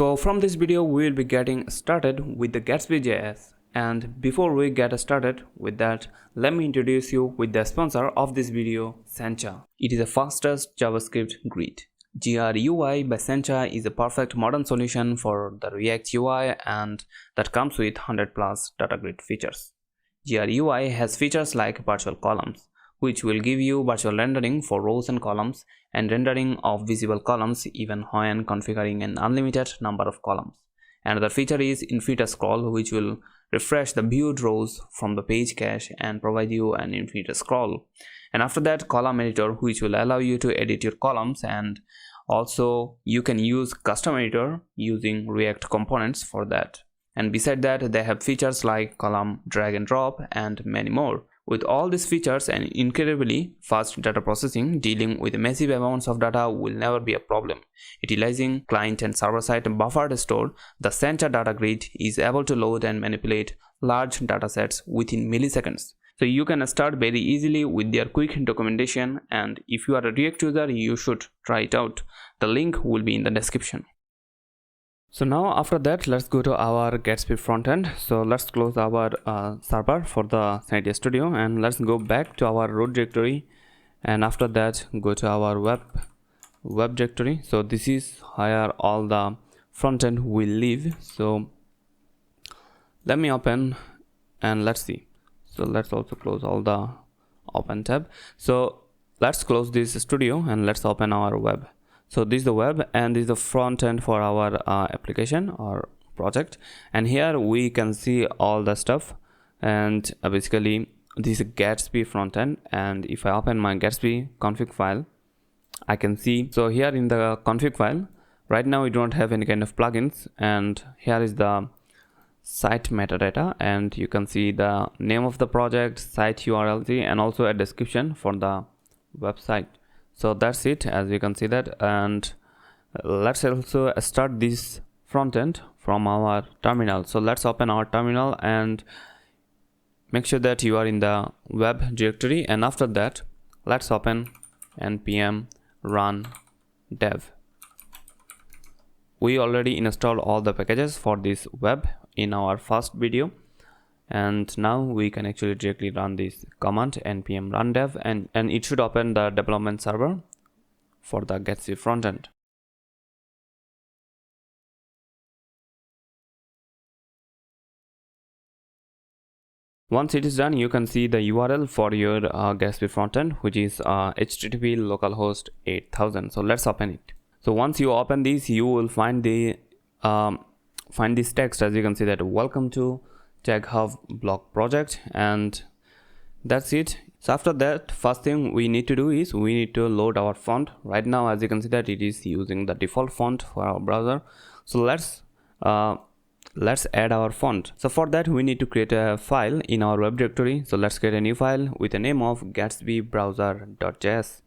So from this video we will be getting started with the Gatsby.js, and before we get started with that, let me introduce you with the sponsor of this video, Sencha. It is the fastest JavaScript grid. GRUI by Sencha is a perfect modern solution for the React UI and that comes with 100+ data grid features. GRUI has features like virtual columns, which will give you virtual rendering for rows and columns and rendering of visible columns even when configuring an unlimited number of columns. Another feature is infinite scroll, which will refresh the viewed rows from the page cache and provide you an infinite scroll. And after that, column editor, which will allow you to edit your columns, and also you can use custom editor using React components for that. And beside that, they have features like column drag and drop and many more. With all these features and incredibly fast data processing, dealing with massive amounts of data will never be a problem. Utilizing client and server-side buffered store, the Sencha data grid is able to load and manipulate large datasets within milliseconds. So you can start very easily with their quick documentation, and if you are a React user, you should try it out. The link will be in the description. So now after that, let's go to our Gatsby frontend. So let's close our server for the Synthetic Studio and let's go back to our root directory, and after that go to our web directory. So this is where all the frontend will live. So let me open and let's see. So let's also close all the open tab. So let's close this studio and let's open our web. So this is the web and this is the front end for our application or project, and here we can see all the stuff, and basically this is a Gatsby front end. And if I open my Gatsby config file, I can see, so here in the config file right now we don't have any kind of plugins, and here is the site metadata, and you can see the name of the project, site URL, and also a description for the website. So that's it, as you can see that. And let's also start this front end from our terminal. So let's open our terminal and make sure that you are in the web directory, and after that let's open npm run dev. We already installed all the packages for this web in our first video, and now we can actually directly run this command npm run dev, and it should open the development server for the Gatsby frontend. Once it is done, you can see the URL for your Gatsby frontend, which is http localhost 8000. So let's open it. So once you open this, you will find the this text, as you can see that welcome to Tech Hub blog project, and that's it. So after that, first thing we need to do is we need to load our font. Right now, as you can see that it is using the default font for our browser. So let's add our font. So for that we need to create a file in our web directory. So let's create a new file with the name of Gatsby browser.js.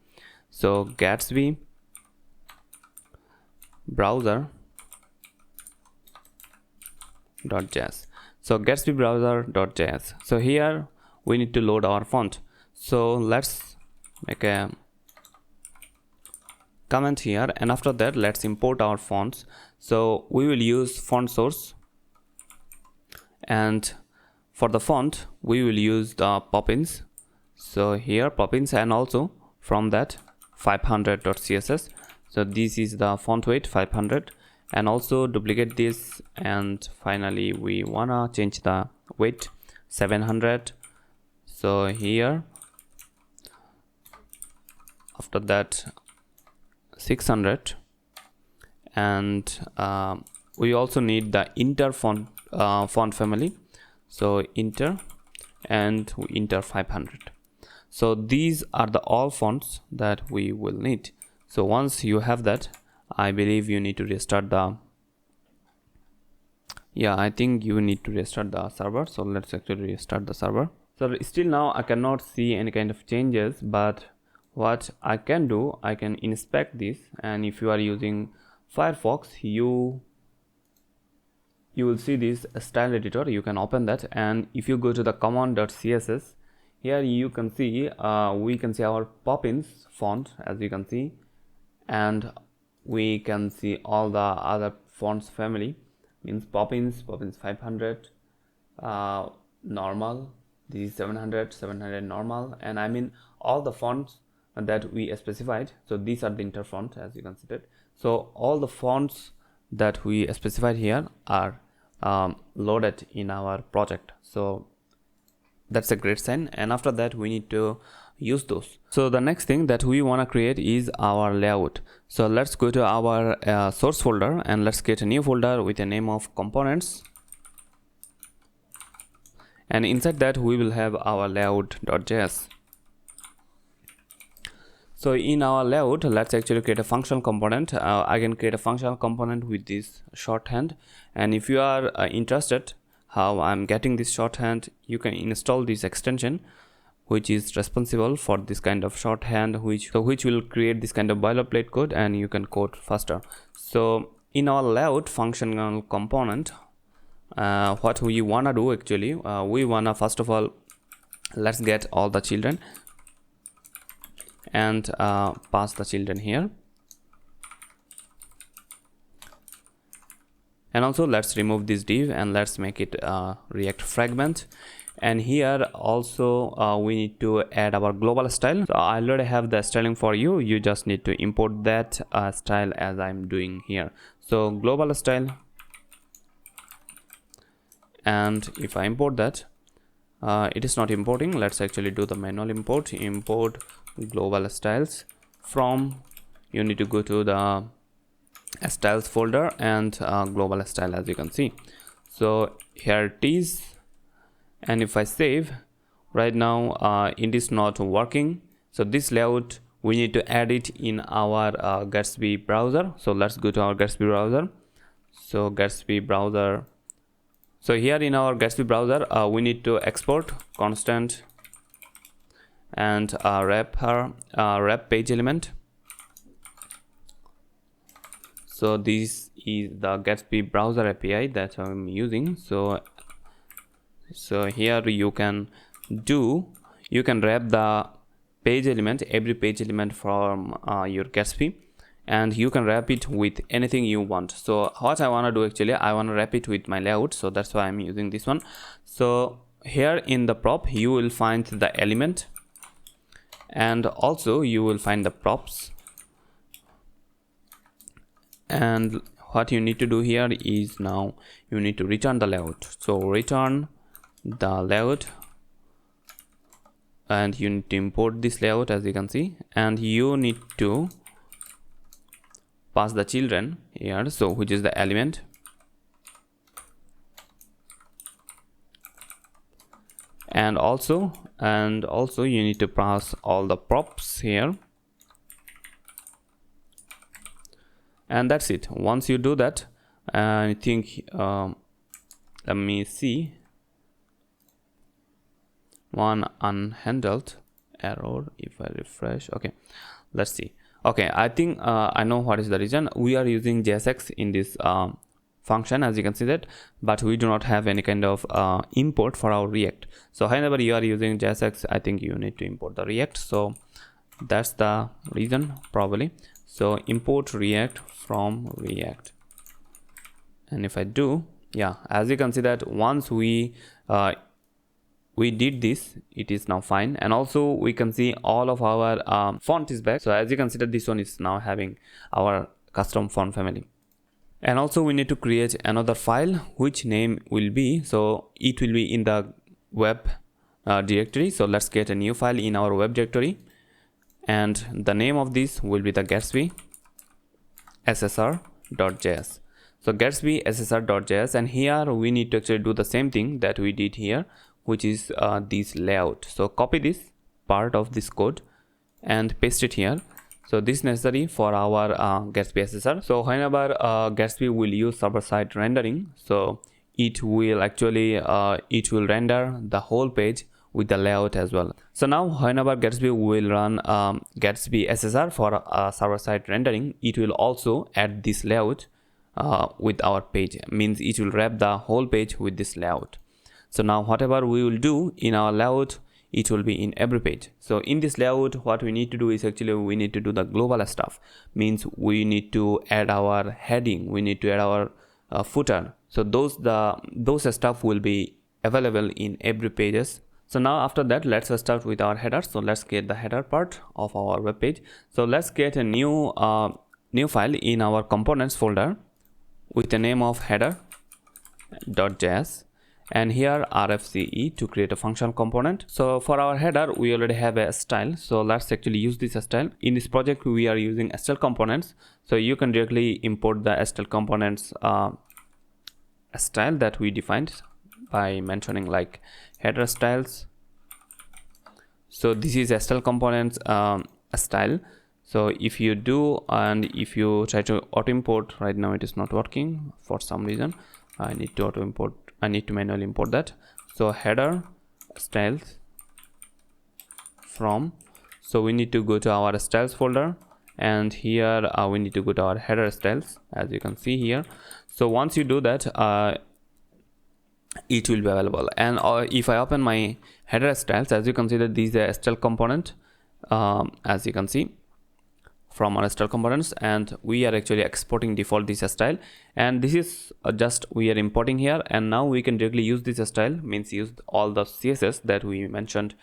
So Gatsby browser.js. So Gatsby browser.js. So here we need to load our font. So let's make a comment here, and after that let's import our fonts. So we will use font source, and for the font we will use the Poppins. So here Poppins, and also from that 500.css. So this is the font weight 500, and also duplicate this, and finally we wanna change the weight 700. So here after that 600, and we also need the inter font family. So inter, and inter 500. So these are the all fonts that we will need. So once you have that, I believe you need to restart the I think you need to restart the server. So let's actually restart the server. So still now I cannot see any kind of changes, but what I can do, I can inspect this, and if you are using Firefox, you will see this style editor. You can open that, and if you go to the command.css, here you can see we can see our Poppins font, as you can see, and we can see all the other fonts family, means Poppins 500, normal, this is 700 normal, and I mean all the fonts that we specified. So these are the inter font, as you can see that. So all the fonts that we specified here are loaded in our project. So that's a great sign, and after that we need to use those. So the next thing that we want to create is our layout. So let's go to our source folder and let's get a new folder with a name of components, and inside that we will have our layout.js. So in our layout, let's actually create a functional component. I can create a functional component with this shorthand, and if you are interested how I'm getting this shorthand, you can install this extension which is responsible for this kind of shorthand, which will create this kind of boilerplate code and you can code faster. So in our layout functional component, what we wanna do actually, we wanna first of all, let's get all the children and pass the children here, and also let's remove this div and let's make it React fragment. And here also we need to add our global style. So I already have the styling for you, you just need to import that style as I'm doing here. So global style, and if I import that, it is not importing. Let's actually do the manual import global styles from, you need to go to the styles folder and global style, as you can see. So here it is, and if I save, right now it is not working. So this layout we need to add it in our Gatsby browser. So let's go to our Gatsby browser. So Gatsby browser, so here in our Gatsby browser we need to export constant and wrap page element. So this is the Gatsby browser API that I'm using. So here you can wrap the page element, every page element from your Gatsby, and you can wrap it with anything you want. So what I want to do actually, I want to wrap it with my layout, so that's why I'm using this one. So here in the prop you will find the element, and also you will find the props, and what you need to do here is now you need to return the layout. So return the layout, and you need to import this layout, as you can see, and you need to pass the children here, so which is the element, and also you need to pass all the props here, and that's it. Once you do that, I think let me see, one unhandled error if I refresh. Okay, let's see. Okay, I think I know what is the reason. We are using JSX in this function, as you can see that, but we do not have any kind of import for our React. So whenever you are using JSX, I think you need to import the React. So that's the reason probably. So import React from React, and if I do, yeah, as you can see that once we did this, it is now fine, and also we can see all of our font is back. So as you can see that this one is now having our custom font family. And also we need to create another file, which name will be, so it will be in the web directory. So let's get a new file in our web directory, and the name of this will be the Gatsby SSR.js. So Gatsby SSR.js, and here we need to actually do the same thing that we did here, which is this layout. So copy this part of this code and paste it here. So this is necessary for our Gatsby SSR. So whenever Gatsby will use server-side rendering, so it will actually render the whole page with the layout as well. So now whenever Gatsby will run Gatsby SSR for server-side rendering, it will also add this layout with our page, means it will wrap the whole page with this layout. So now whatever we will do in our layout, it will be in every page. So in this layout, what we need to do is actually we need to do the global stuff, means we need to add our heading, we need to add our footer. So those stuff will be available in every pages. So now after that, let's start with our header. So let's get the header part of our web page. So let's get a new file in our components folder with the name of header.js, and here rfce to create a functional component. So for our header, we already have a style, so let's actually use this style. In this project, we are using style components, so you can directly import the style components style that we defined by mentioning like header styles. So this is style components style. So if you do, and if you try to auto import, right now it is not working for some reason. I need to auto import, I need to manually import that. So header styles from, so we need to go to our styles folder, and here we need to go to our header styles, as you can see here. So once you do that, it will be available. And if I open my header styles, as you can see that these are style component, as you can see from our style components, and we are actually exporting default this style, and this is just we are importing here, and now we can directly use this style, means use all the css that we mentioned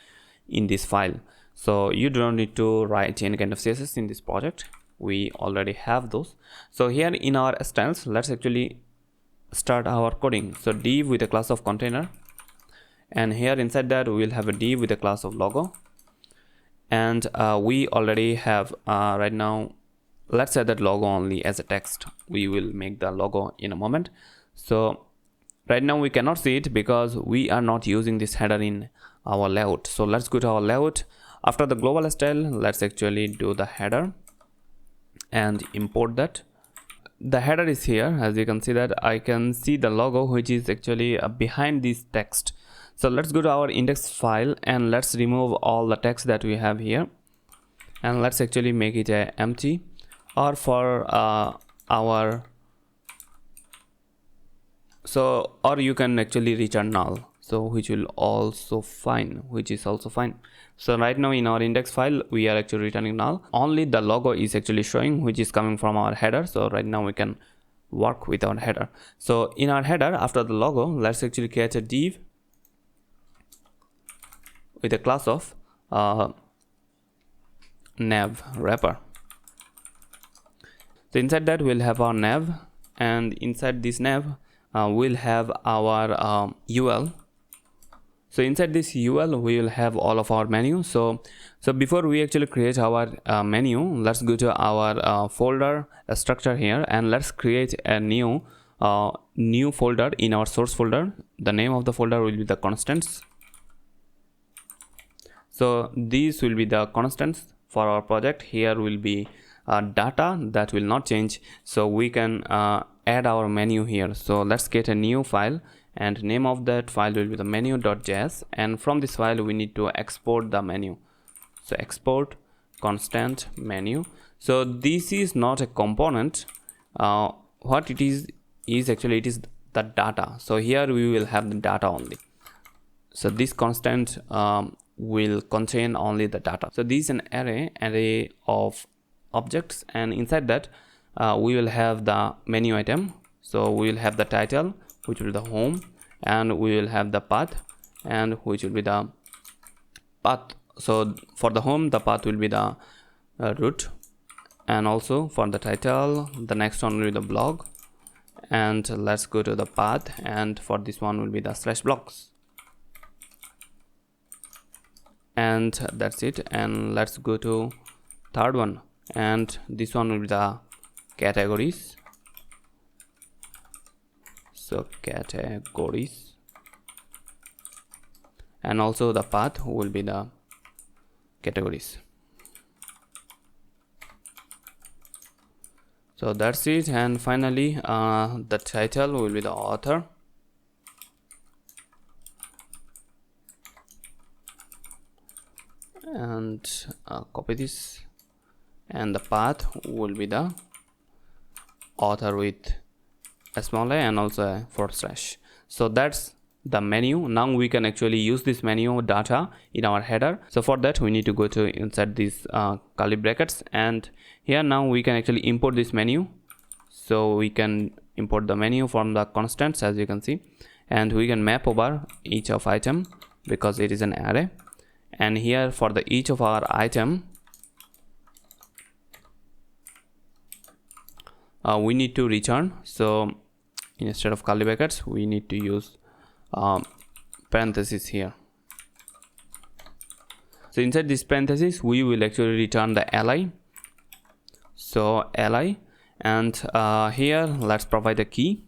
in this file. So you do not need to write any kind of css in this project, we already have those. So here in our styles, let's actually start our coding. So div with a class of container, and here inside that we will have a div with a class of logo, and we already have right now, let's set that logo only as a text. We will make the logo in a moment. So right now we cannot see it because we are not using this header in our layout. So let's go to our layout. After the global style, let's actually do the header and import that. The header is here, as you can see that I can see the logo which is actually behind this text. So let's go to our index file and let's remove all the text that we have here, and let's actually make it empty, or for our, so, or you can actually return null, so which will also fine, which is also fine. So right now in our index file we are actually returning null, only the logo is actually showing, which is coming from our header. So right now we can work with our header. So in our header, after the logo, let's actually create a div with a class of nav wrapper. So inside that we'll have our nav, and inside this nav we'll have our UL. So inside this UL we will have all of our menu. So before we actually create our menu, let's go to our folder structure here, and let's create a new folder in our source folder. The name of the folder will be the constants. So these will be the constants for our project. Here will be data that will not change, so we can add our menu here. So let's get a new file, and name of that file will be the menu.js, and from this file we need to export the menu. So export constant menu. So this is not a component. What it is actually it is the data. So here we will have the data only. So this constant will contain only the data. So this is an array of objects, and inside that we will have the menu item. So we will have the title, which will be the home, and we will have the path, and which will be the path. So for the home, the path will be the root, and also for the title, the next one will be the blog, and let's go to the path, and for this one will be the /blogs. And that's it. And let's go to third one, and this one will be the categories. So categories, and also the path will be the categories. So that's it. And finally the title will be the author, and copy this, and the path will be the author with a small a and also a /. So that's the menu. Now we can actually use this menu data in our header. So for that we need to go to inside these curly brackets, and here now we can actually import this menu. So we can import the menu from the constants, as you can see, and we can map over each of item because it is an array. And here for the each of our item we need to return. So instead of curly brackets we need to use parentheses here. So inside this parenthesis we will actually return the li. So li, and here let's provide a key.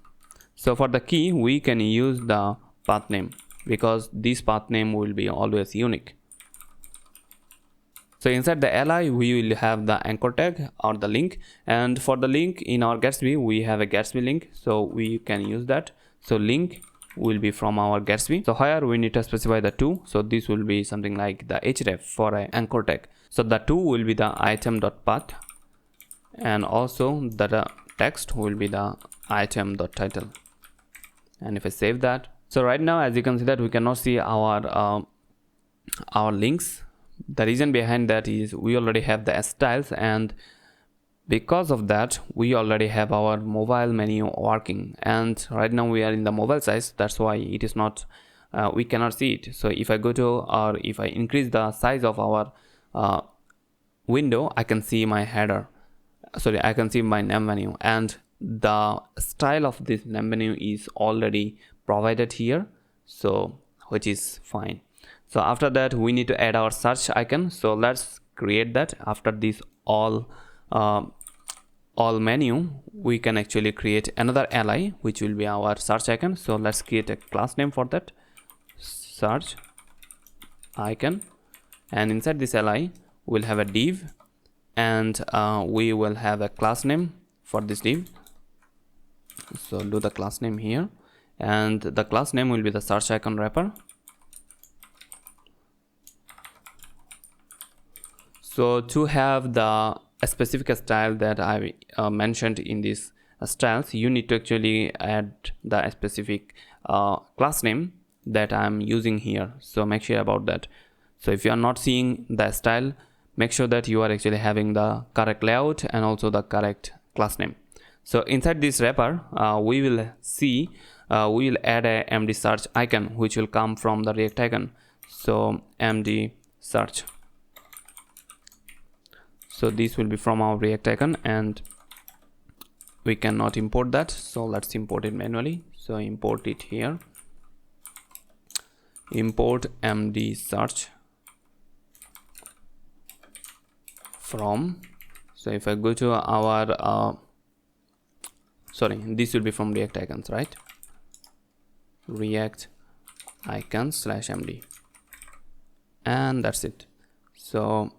So for the key we can use the path name because this path name will be always unique. So inside the li we will have the anchor tag or the link, and for the link in our Gatsby we have a Gatsby link, so we can use that. So link will be from our Gatsby. So here we need to specify the to, so this will be something like the href for an anchor tag. So the to will be the item.path, and also the text will be the item.title. And if I save that, so right now as you can see that we cannot see our links. The reason behind that is we already have the styles, and because of that we already have our mobile menu working, and right now we are in the mobile size, that's why it is not we cannot see it. So if I go to, or if I increase the size of our window, I can see my header, sorry, I can see my name menu, and the style of this name menu is already provided here, so which is fine. So after that we need to add our search icon. So let's create that. After this all menu we can actually create another li which will be our search icon. So let's create a class name for that, search icon, and inside this li we'll have a div, and we will have a class name for this div. So do the class name here, and the class name will be the search icon wrapper. So to have the specific style that I mentioned in this styles, you need to actually add the specific class name that I'm using here. So make sure about that. So if you are not seeing the style, make sure that you are actually having the correct layout and also the correct class name. So inside this wrapper we will see we will add a md search icon which will come from the React icon. So md search, so this will be from our React icon, and we cannot import that, so let's import it manually. So import it here, import md search from. So if I go to our sorry, this will be from React icons, right? React icons /md, and that's it. So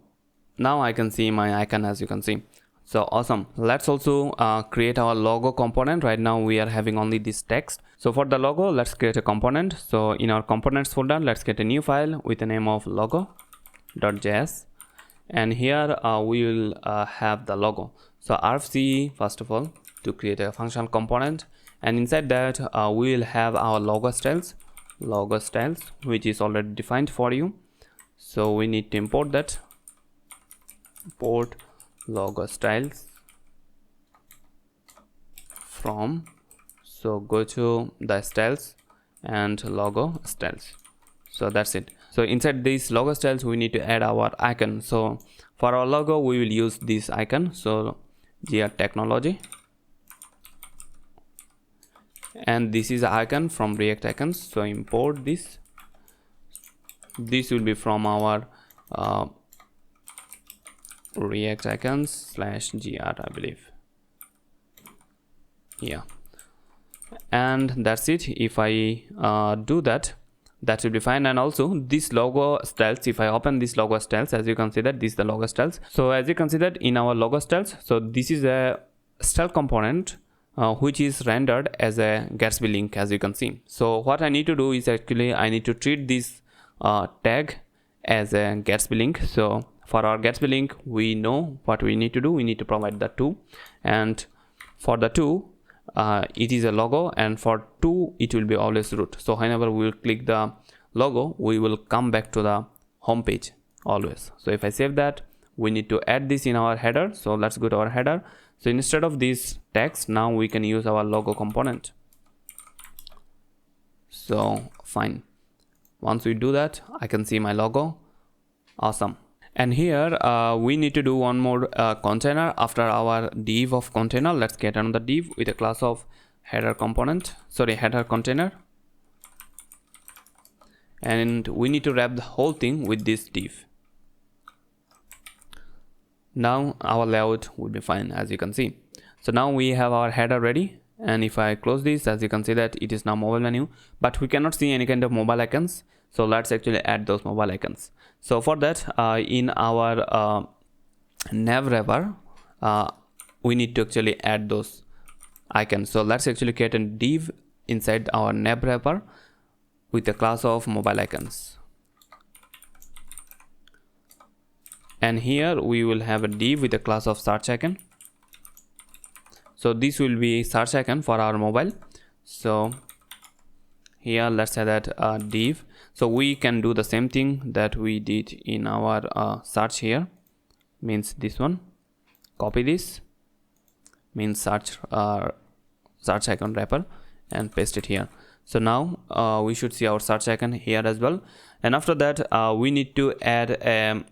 now I can see my icon, as you can see. So awesome. Let's also create our logo component. Right now we are having only this text. So for the logo, let's create a component. So in our components folder, let's get a new file with the name of logo.js, and here we will have the logo. So rfc first of all to create a functional component, and inside that we will have our logo styles which is already defined for you. So we need to import that, import logo styles from. So go to the styles and logo styles. So that's it. So inside these logo styles we need to add our icon. So for our logo we will use this icon, so gr technology, and this is icon from React icons. So import this. This will be from our React icons /gr, I believe. Yeah, and that's it. If I do that, that will be fine. And also this logo styles, if I open this logo styles, as you can see that this is the logo styles. So as you can see that in our logo styles, so this is a style component which is rendered as a Gatsby link, as you can see. So what I need to do is actually I need to treat this tag as a Gatsby link. So for our Gatsby link, we know what we need to do. We need to provide the to, and for the to it is a logo, and for to it will be always root. So whenever we will click the logo, we will come back to the home page always. So if I save that, we need to add this in our header. So let's go to our header. So instead of this text, now we can use our logo component. So fine, once we do that, I can see my logo. Awesome. And here we need to do one more container after our div of container. Let's get another div with a class of header component, header container, and we need to wrap the whole thing with this div. Now our layout will be fine, as you can see. So now we have our header ready, and if I close this, as you can see that it is now mobile menu, but we cannot see any kind of mobile icons. So let's actually add those mobile icons. So for that, in our Navbar, we need to actually add those icons. So let's actually create a div inside our Navbar with a class of mobile icons. And here we will have a div with a class of search icon. So this will be search icon for our mobile. So here let's say that div. So we can do the same thing that we did in our search here, means this one. Copy this, means search icon wrapper, and paste it here. So now we should see our search icon here as well. And after that, we need to add a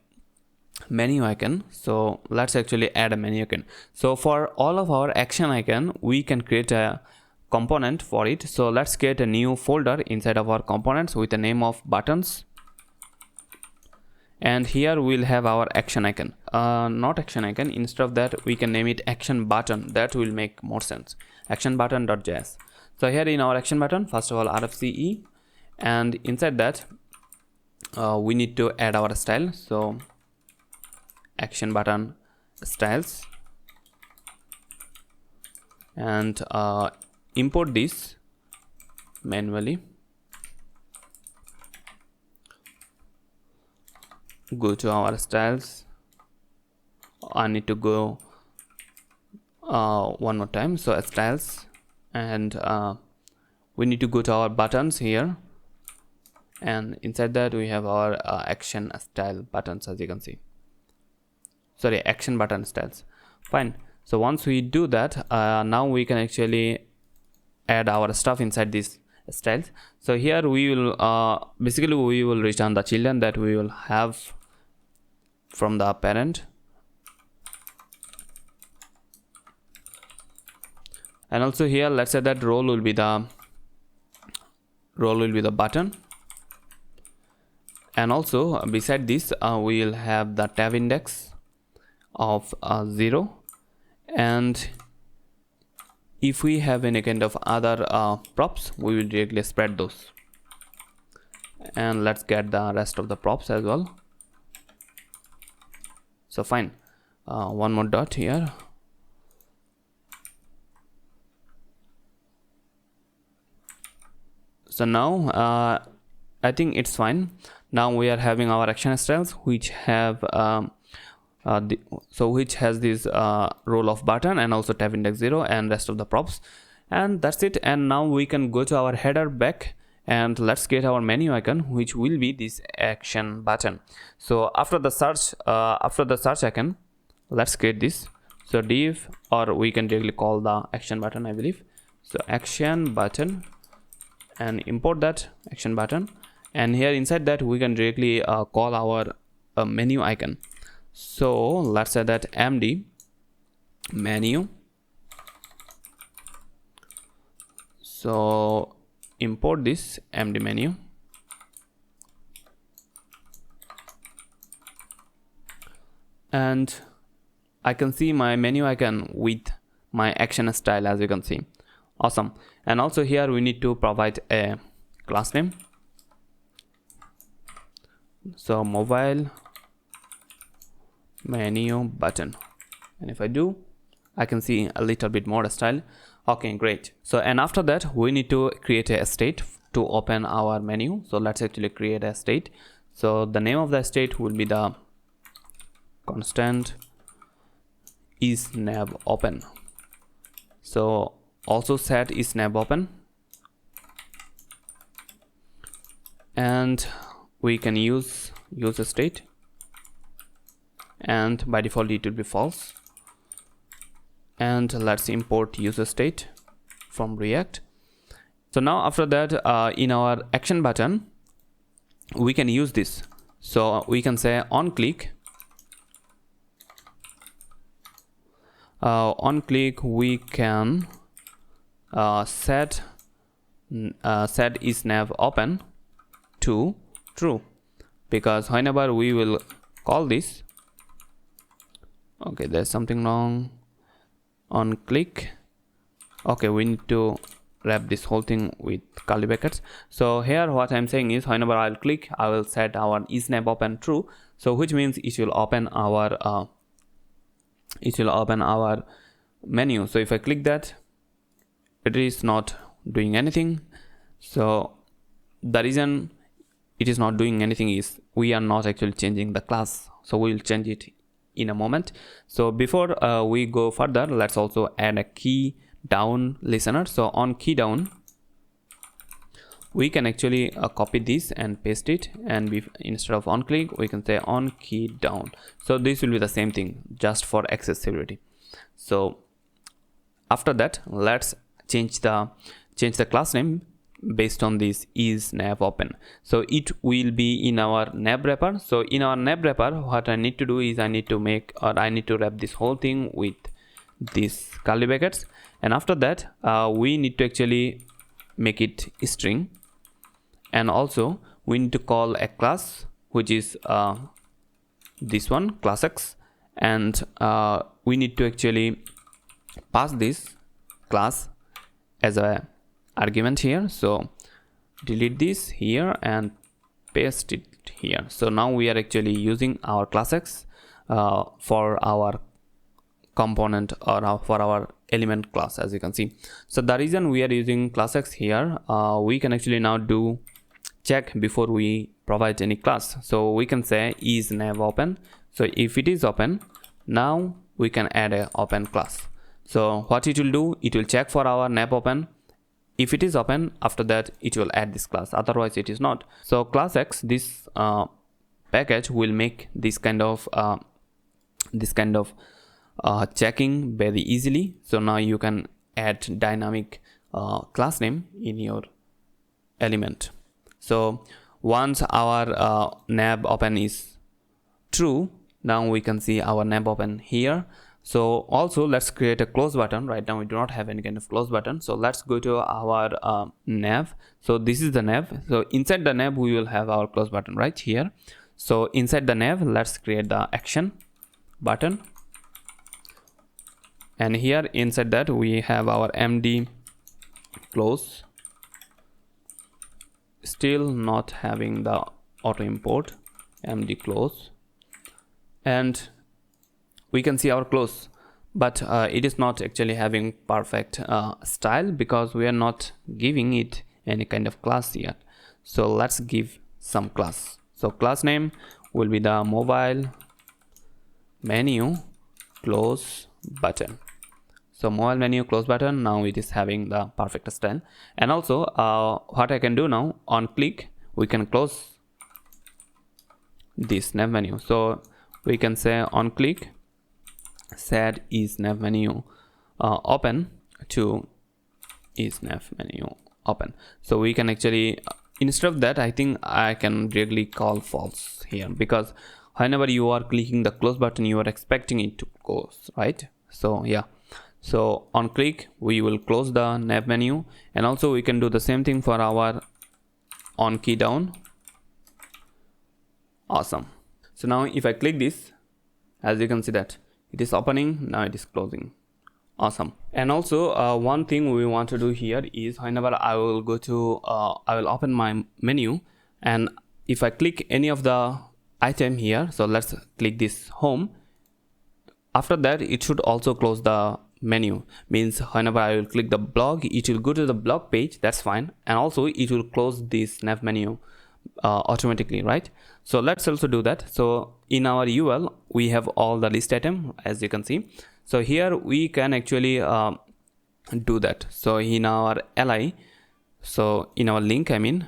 menu icon. So let's actually add a menu icon. So for all of our action icon, we can create a component for it. So let's create a new folder inside of our components with the name of buttons, and here we'll have our action icon, not action icon. Instead of that, we can name it action button. That will make more sense. Action button.js. So here in our action button, first of all RFCE, and inside that we need to add our style. So action button styles, and import this manually. Go to our styles. I need to go one more time. So styles, and we need to go to our buttons here, and inside that we have our action style buttons, as you can see. Action button styles. Fine. So once we do that, now we can actually add our stuff inside these styles. So here we will basically we will return the children that we will have from the parent, and also here let's say that role will be the button, and also beside this we will have the tab index of 0, and if we have any kind of other props, we will directly spread those. And let's get the rest of the props as well. So fine, one more dot here. So now I think it's fine. Now we are having our action styles, which have which has this role of button and also tab index 0 and rest of the props, and that's it. And now we can go to our header back, and let's get our menu icon, which will be this action button. So after the search icon, let's create this. So div, or we can directly call the action button, I believe. So action button, and import that action button, and here inside that we can directly call our menu icon. So let's say that md menu. So import this md menu, and I can see my menu icon with my action style, as you can see. Awesome. And also here we need to provide a class name. So mobile menu button, and if I do, I can see a little bit more style. Okay, great. So and after that we need to create a state to open our menu. So let's actually create a state. So the name of the state will be the constant is nav open. So also set is nav open, and we can use user state, and by default it will be false. And let's import user state from React. So now after that, in our action button we can use this. So we can say on click we can set is nav open to true, because whenever we will call this, okay, there's something wrong. On click, okay, we need to wrap this whole thing with curly brackets. So here what I'm saying is, whenever I'll click, I will set our is nav open true, so which means it will open our menu. So if I click that, it is not doing anything. So the reason it is not doing anything is we are not actually changing the class, so we will change it in a moment. So before we go further, let's also add a key down listener. So on key down we can actually copy this and paste it, and instead of on click we can say on key down. So this will be the same thing, just for accessibility. So after that, let's change the class name based on this is nav open. So it will be in our nav wrapper. So in our nav wrapper, what I need to do is I need to wrap this whole thing with these curly brackets, and after that we need to actually make it string, and also we need to call a class which is this one, class X, and we need to actually pass this class as a argument here. So delete this here and paste it here. So now we are actually using our class X for our component, or for our element class, as you can see. So the reason we are using class X here, we can actually now do check before we provide any class. So we can say is nav open. So if it is open, now we can add a open class. So what it will do, it will check for our nav open. If it is open, after that it will add this class, otherwise it is not. So class X, this package will make this kind of checking very easily. So now you can add dynamic class name in your element. So once our nav open is true, now we can see our nav open here. So also let's create a close button. Right now we do not have any kind of close button, so let's go to our nav. So this is the nav. So inside the nav we will have our close button right here. So inside the nav, let's create the action button, and here inside that we have our md close, still not having the auto import, md close, and we can see our close, but it is not actually having perfect style, because we are not giving it any kind of class yet. So let's give some class. So class name will be the mobile menu close button. So mobile menu close button, now it is having the perfect style. And also what I can do now, on click we can close this nav menu. So we can say on click set is nav menu open to is nav menu open. So we can actually, instead of that, I think I can directly call false here, because whenever you are clicking the close button, you are expecting it to close, right? So yeah, so on click we will close the nav menu, and also we can do the same thing for our on key down. Awesome. So now if I click this, as you can see that it is opening, now it is closing. Awesome. And also one thing we want to do here is, whenever I will go to I will open my menu, and if I click any of the item here, so let's click this home, after that it should also close the menu. Means whenever I will click the blog, it will go to the blog page, that's fine, and also it will close this nav menu automatically, right? So let's also do that. So in our UL we have all the list item, as you can see. So here we can actually do that. So in our li, so in our link, I mean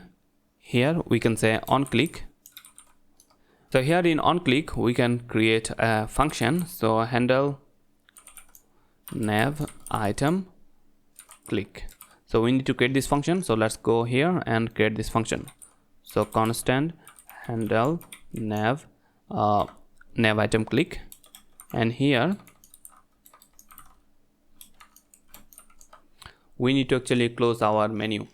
here we can say on click. So here in on click we can create a function. So handle nav item click. So we need to create this function. So let's go here and create this function. So constant handle nav item click, and here we need to actually close our menu.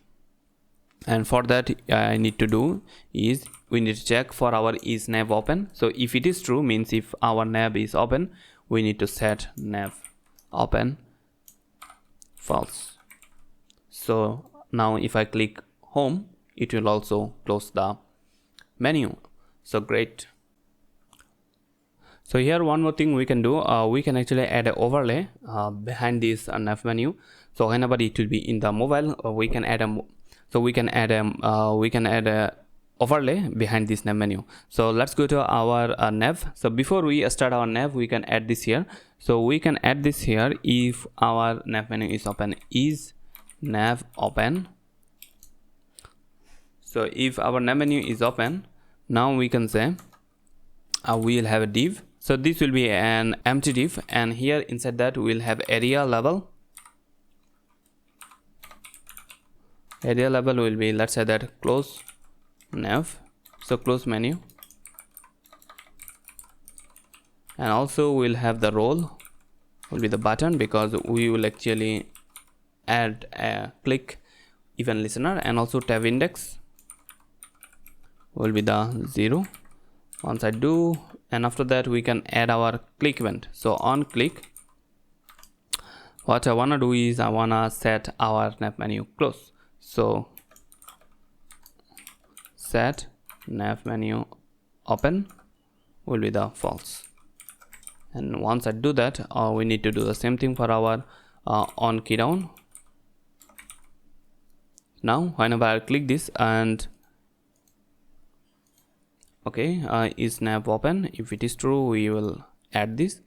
And for that I need to do is we need to check for our is nav open. So if it is true, means if our nav is open, we need to set nav open false. So now if I click home, it will also close the menu. So great. So here one more thing we can do, we can actually add an overlay behind this nav menu. So whenever it will be in the mobile, we can add a overlay behind this nav menu. So let's go to our nav. So before we start our nav, we can add this here. So we can add this here if our nav menu is open, is nav open. So if our nav menu is open, now we can say we will have a div. So this will be an empty div, and here inside that we will have area level. Area level will be, let's say that close nav, so close menu, and also we'll have the role will be the button, because we will actually add a click event listener, and also tab index will be the 0 once I do, and after that we can add our click event. So on click, what I wanna do is I wanna set our nav menu close. So set nav menu open will be the false, and once I do that, we need to do the same thing for our on key down. Now whenever I click this and okay, is nav open, if it is true, we will add this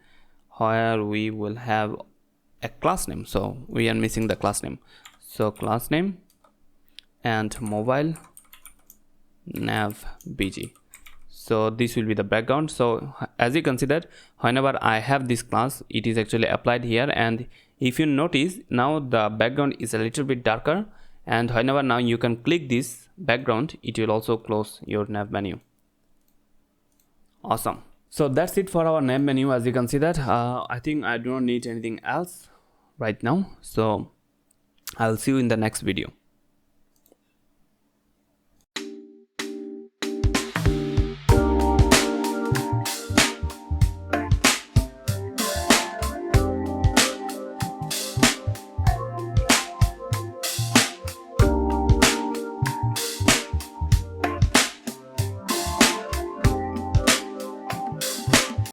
where we will have a class name. So we are missing the class name. So class name and mobile nav bg. So this will be the background. So as you can see that whenever I have this class, it is actually applied here, and if you notice now the background is a little bit darker, and whenever now you can click this background, it will also close your nav menu. Awesome. So that's it for our nav menu. As you can see that I think I do not need anything else right now. So I'll see you in the next video.